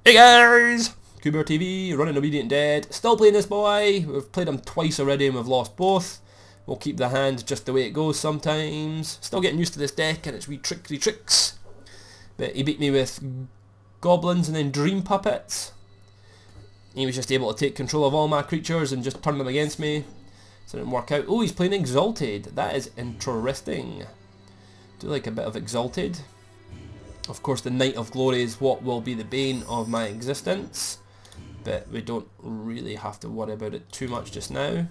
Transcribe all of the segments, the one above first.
Hey guys! CawbeerTV, running Obedient Dead. Still playing this boy. We've played him twice already and we've lost both. We'll keep the hand just the way it goes sometimes. Still getting used to this deck and its wee tricks. But he beat me with goblins and then dream puppets. He was just able to take control of all my creatures and just turn them against me. So it didn't work out. Oh, he's playing Exalted. That is interesting. Do like a bit of Exalted. Of course, the Knight of Glory is what will be the bane of my existence, but we don't really have to worry about it too much just now,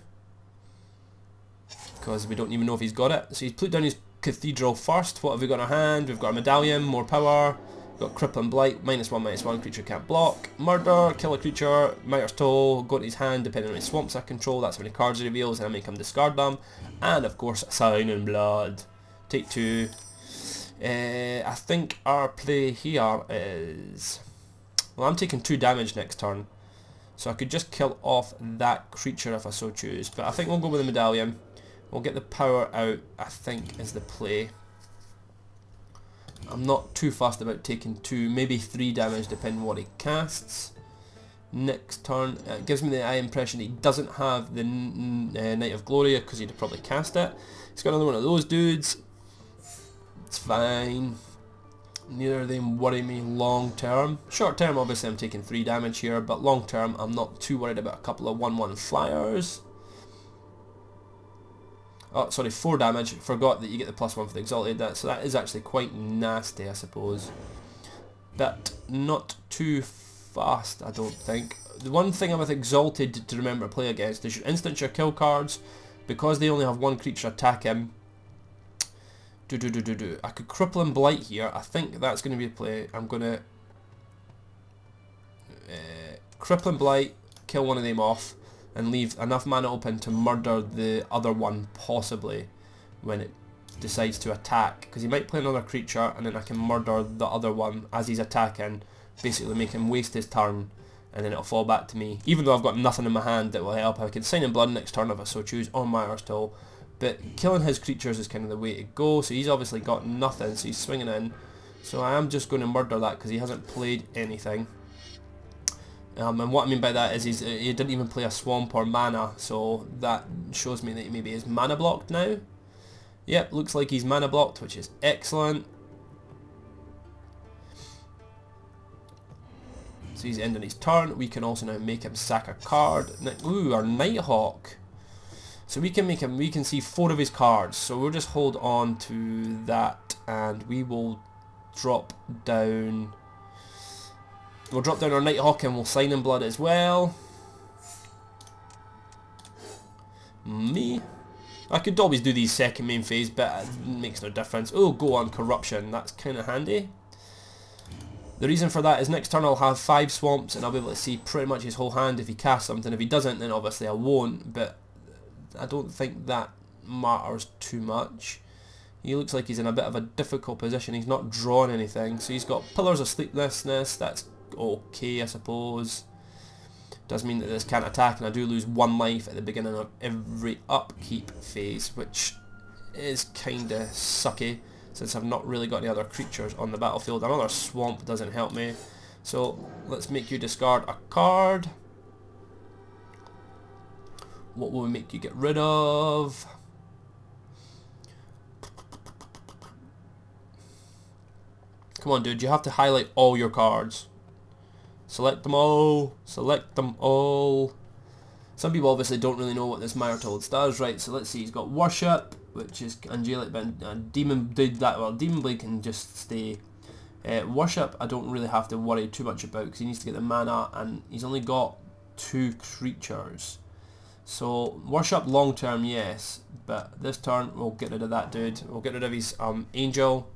because we don't even know if he's got it. So he's put down his Cathedral first. What have we got in our hand? We've got a Medallion, more power. We've got Crippling Blight, -1/-1, creature can't block. Murder, kill a creature, Mighter's Toll, go to his hand depending on his swamps I control. That's how many cards he reveals and I make him discard them. And of course, Sign in Blood. Take 2. I think our play here is... Well, I'm taking 2 damage next turn, so I could just kill off that creature if I so choose, but I think we'll go with the Medallion. We'll get the power out, I think, is the play. I'm not too fussed about taking 2, maybe 3 damage depending on what he casts. Next turn, it gives me the impression he doesn't have the Knight of Glory because he'd probably cast it. He's got another one of those dudes. It's fine. Neither of them worry me long term. Short term, obviously I'm taking 3 damage here, but long term I'm not too worried about a couple of 1/1 flyers. Oh, sorry, 4 damage. Forgot that you get the +1 for the Exalted. So that is actually quite nasty, I suppose. But not too fast, I don't think. The one thing with Exalted to remember to play against is your instant, your kill cards. Because they only have 1 creature attack him. I could Cripple and Blight here. I think that's going to be a play. I'm going to Cripple and Blight, kill one of them off, and leave enough mana open to murder the other one, possibly, when it decides to attack. Because he might play another creature, and then I can murder the other one as he's attacking, basically make him waste his turn, and then it'll fall back to me. Even though I've got nothing in my hand that will help, I can Sign in Blood next turn if I so choose, or Mighter's Toll. But killing his creatures is kind of the way to go, so he's obviously got nothing, so he's swinging in. So I am just going to murder that because he hasn't played anything. And what I mean by that is he didn't even play a swamp or mana, so that shows me that he maybe is mana blocked now. Yep, looks like he's mana blocked, which is excellent. So he's ending his turn. We can also now make him sack a card. Ooh, our Nighthawk. So we can make him, we can see 4 of his cards, so we'll just hold on to that and we will drop down, our Nighthawk and we'll Sign in Blood as well. I could always do these second main phase, but it makes no difference. Oh, go on Corruption, that's kind of handy. The reason for that is next turn I'll have 5 swamps and I'll be able to see pretty much his whole hand if he casts something. If he doesn't, then obviously I won't, but I don't think that matters too much. He looks like he's in a bit of a difficult position. He's not drawn anything. So he's got Pillars of Sleeplessness. That's okay, I suppose. Does mean that this can't attack, and I do lose 1 life at the beginning of every upkeep phase, which is kinda sucky, since I've not really got any other creatures on the battlefield. Another swamp doesn't help me. So let's make you discard a card. What will we make you get rid of? Come on, dude, you have to highlight all your cards. Select them all. Select them all. Some people obviously don't really know what this Mighter's Toll does, right? So let's see, he's got Worship, which is angelic, but Demon did that. Well, Demon Blade can just stay. Worship, I don't really have to worry too much about because he needs to get the mana, and he's only got 2 creatures. So, Worship long term, yes, but this turn we'll get rid of that dude. We'll get rid of his Angel.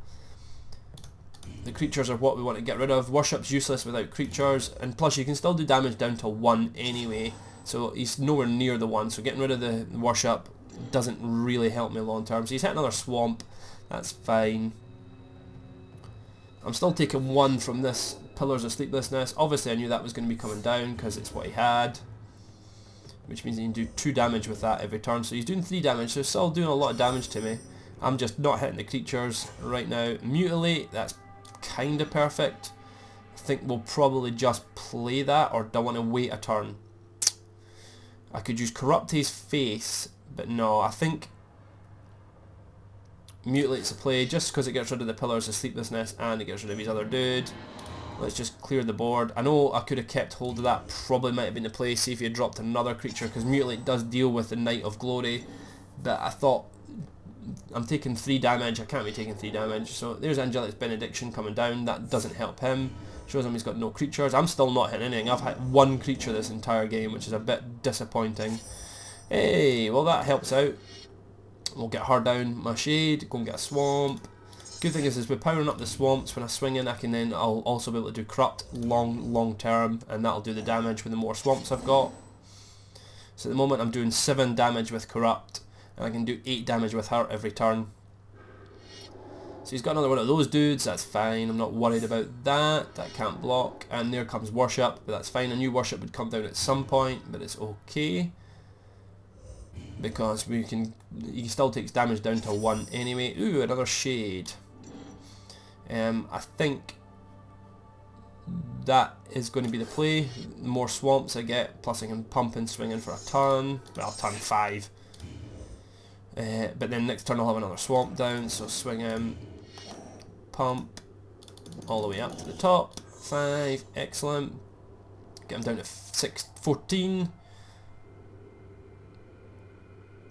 The creatures are what we want to get rid of. Worship's useless without creatures, and plus you can still do damage down to 1 anyway, so he's nowhere near the 1, so getting rid of the Worship doesn't really help me long term. So he's hit another swamp, that's fine. I'm still taking 1 from this Pillars of Sleeplessness. Obviously I knew that was going to be coming down because it's what he had, which means he can do 2 damage with that every turn. So he's doing 3 damage, so he's still doing a lot of damage to me. I'm just not hitting the creatures right now. Mutilate, that's kind of perfect. I think we'll probably just play that, or do I want to wait a turn? I could use Corrupt his face, but no, I think Mutilate's a play just because it gets rid of the Pillars of Sleeplessness and it gets rid of his other dude. Let's just clear the board. I know I could have kept hold of that, probably might have been the play, see if he had dropped another creature, because Mutilate does deal with the Knight of Glory, but I thought, I'm taking 3 damage, I can't be taking 3 damage, so there's Angelic's Benediction coming down, that doesn't help him, shows him he's got no creatures. I'm still not hitting anything, I've had 1 creature this entire game, which is a bit disappointing. Hey, well that helps out. We'll get her down my shade, go and get a swamp. Good thing is with powering up the swamps, when I swing in, I'll also be able to do Corrupt long term, and that'll do the damage with the more swamps I've got. So at the moment I'm doing 7 damage with Corrupt, and I can do 8 damage with her every turn. So he's got another one of those dudes, that's fine, I'm not worried about that, that can't block. And there comes Worship, but that's fine, a new Worship would come down at some point, but it's okay. Because he still takes damage down to 1 anyway. Ooh, another Shade. I think that is going to be the play. The more swamps I get, plus I can pump and swing in for a turn. Well, turn 5. But then next turn I'll have another swamp down, so swing in, pump, all the way up to the top. 5, excellent. Get him down to 14.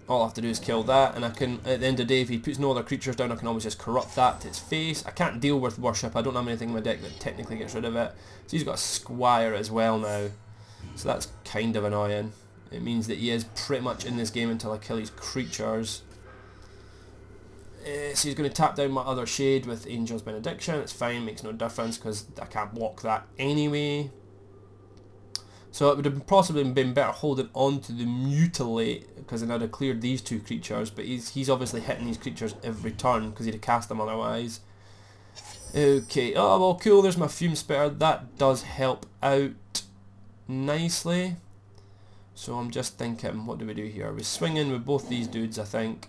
All I have to do is kill that, and I can, at the end of the day, if he puts no other creatures down, I can always just Corrupt that to his face. I can't deal with Worship, I don't have anything in my deck that technically gets rid of it. So he's got a Squire as well now, so that's kind of annoying. It means that he is pretty much in this game until I kill his creatures. So he's going to tap down my other Shade with Angel's Benediction. It's fine, makes no difference because I can't block that anyway. So it would have possibly been better holding on to the Mutilate, because then I'd have cleared these 2 creatures, but he's obviously hitting these creatures every turn because he'd have cast them otherwise. Okay, oh well cool, there's my Fume Spitter, that does help out nicely. So I'm just thinking, what do we do here? We're swinging with both these dudes, I think.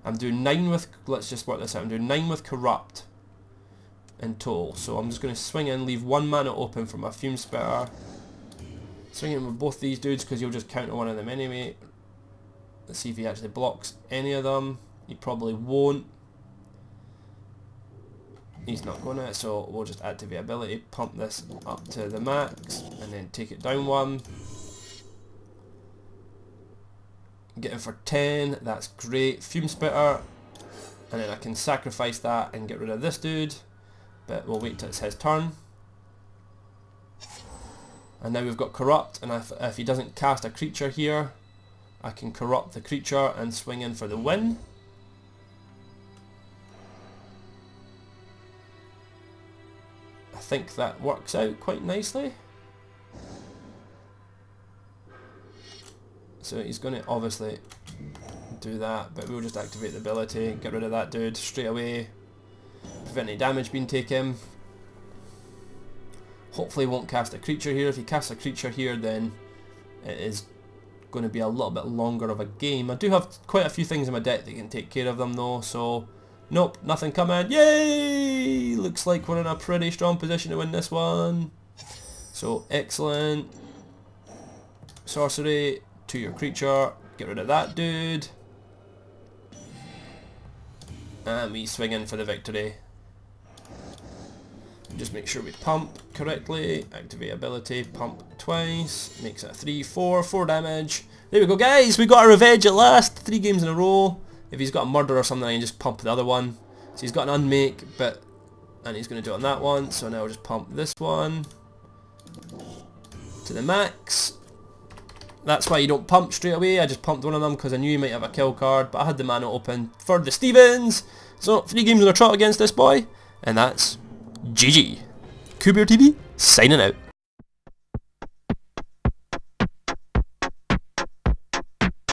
I'm doing 9 with, let's just work this out, I'm doing 9 with Corrupt in total. So I'm just going to swing in, leave 1 mana open for my Fume Spitter. Swing in with both these dudes because you'll just counter one of them anyway. Let's see if he actually blocks any of them. He probably won't. He's not going to, so we'll just activate ability, pump this up to the max, and then take it down 1. Get him for 10, that's great. Fume Spitter, and then I can sacrifice that and get rid of this dude, but we'll wait till it's his turn. And now we've got Corrupt, and if he doesn't cast a creature here, I can Corrupt the creature and swing in for the win. I think that works out quite nicely. So he's going to obviously do that, but we'll just activate the ability, get rid of that dude straight away, prevent any damage being taken. Hopefully he won't cast a creature here. If he casts a creature here, then it is going to be a little bit longer of a game. I do have quite a few things in my deck that can take care of them though, so nope, nothing coming. Yay! Looks like we're in a pretty strong position to win this one. So excellent. Sorcery to your creature, get rid of that dude. And we swing in for the victory. Just make sure we pump correctly, activate ability, pump twice, makes it a 3, 4 damage. There we go guys, we got our revenge at last, 3 games in a row. If he's got a murder or something I can just pump the other one. So he's got an unmake, and he's going to do it on that one, so now we'll just pump this one to the max. That's why you don't pump straight away, I just pumped one of them because I knew he might have a kill card, but I had the mana open for the Stevens. So 3 games in a trot against this boy, and that's GG. CawbeerTV signing out.